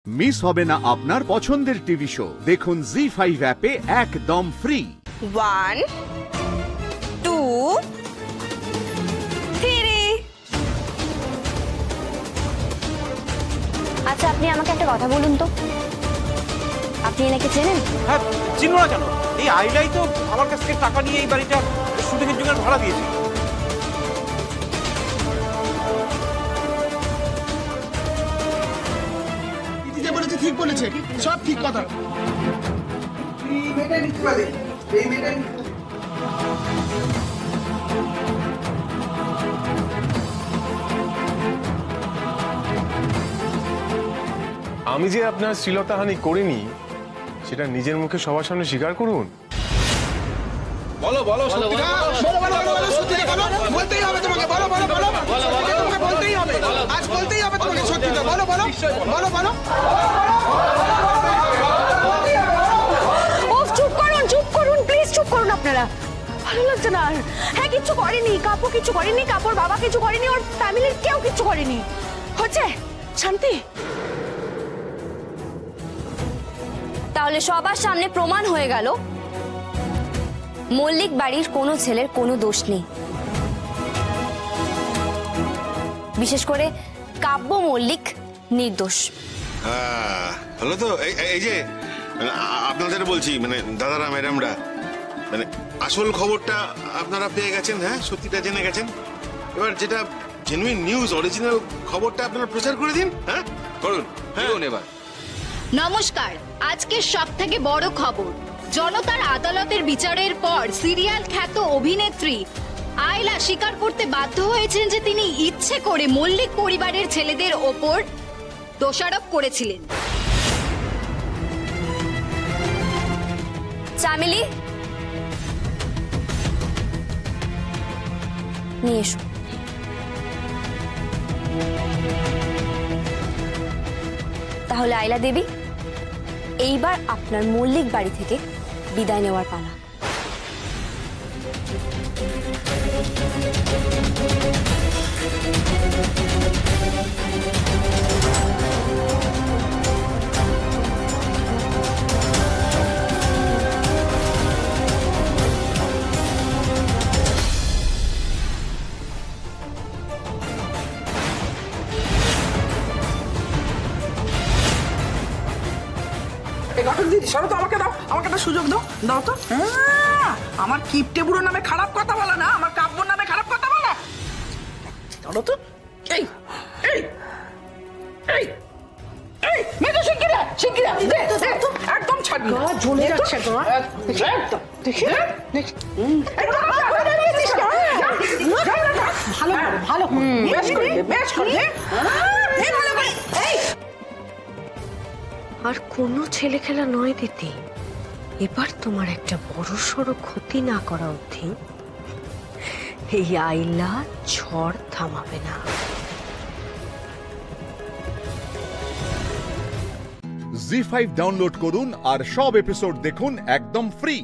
Miss হবে না আপনার পছন্দের টিভি শো। দেখুন জি5 অ্যাপে একদম ফ্রি। 1 2 3। আচ্ছা, আপনি আমাকে একটা কথা বলুন তো, আপনি এনাকে চেনেন? হ্যাঁ, চিনব না কেন? এই আইলাই তো আমার কাছ থেকে টাকা নিয়ে এই বাড়িটা শুটিংয়ের জন্য ভাড়া দিয়েছে। ঠিক বলেছে, সব ঠিক কথা। এই মেয়েটা নিতে পারে, এই মেয়েটা আমি যে আপনার শ্লীলতাহানি করিনি সেটা নিজের মুখে সবার সামনে স্বীকার করুন। বলো বলো বলো সত্যিটা বলো, বলতেই হবে তোমাকে, বলো বলো বলো, তোমাকে বলতেই হবে, আজ বলতেই হবে তোমাকে সত্যিটা, বলো বলো বলো বলো। চুপ করুন প্লিজ, চুপ করুন আপনারা। ভালো লাগছে না আর। হ্যাঁ, কিচ্ছু করেনি কাপু, কিছু করেনি কাপুর বাবা, কিছু করেনি, ওর ফ্যামিলির কেউ কিছু করেনি। হচ্ছে শান্তি। তাহলে সবার সামনে প্রমাণ হয়ে গেল মল্লিক বাড়ির কোনো ছেলের কোনো দোষ নেই, বিশেষ করে কাব্য মল্লিক নির্দোষ। হলো তো। এই যে আপনাদের বলছি, মানে দাদারা ম্যাডামরা, মানে আসল খবরটা আপনারা পেয়ে গেছেন। হ্যাঁ, সত্যিটা জেনে গেছেন। এবার যেটা জেনুইন নিউজ, অরিজিনাল খবরটা আপনারা প্রচার করে দিন। হ্যাঁ, করুন। হ্যাঁ, এবার নমস্কার। আজকের সবথেকে বড় খবর, জনতার আদালতের বিচারের পর সিরিয়াল খ্যাত অভিনেত্রী আইলা স্বীকার করতে বাধ্য হয়েছেন যে তিনি ইচ্ছে করে মল্লিক পরিবারের ছেলেদের ওপর দোষারোপ করেছিলেন। চামেলি, নিয়ে এসো। তাহলে আইলা দেবী, এইবার আপনার মল্লিক বাড়ি থেকে বিদায় নেওয়ার পালা। দিদি সরো তো, আমাকে দাও, আমাকে একটা সুযোগ দাও, দাও তো। আমার কিপটে বুড়োর নামে খারাপ কথা বলা না, আমার কাব্যর নামে খারাপ কথা বলা। ধরো তো। এই এই এই এই মেয়েটা শিগগিরা শিগগিরা একদম ছাড়বি না, জ্বলে যাচ্ছে তোমার একদম। দেখি দেখি ভালো ভালো বেশ করে বেশ করে ভালো করে। এই আর কোনো ছেলে খেলা নয় দিদি, এবার তোমার একটা বড় সড়ো ক্ষতি না করা অবধি এই আইলা ঝড় থামাবে না। জি5 ডাউনলোড করুন আর সব এপিসোড দেখুন একদম ফ্রি।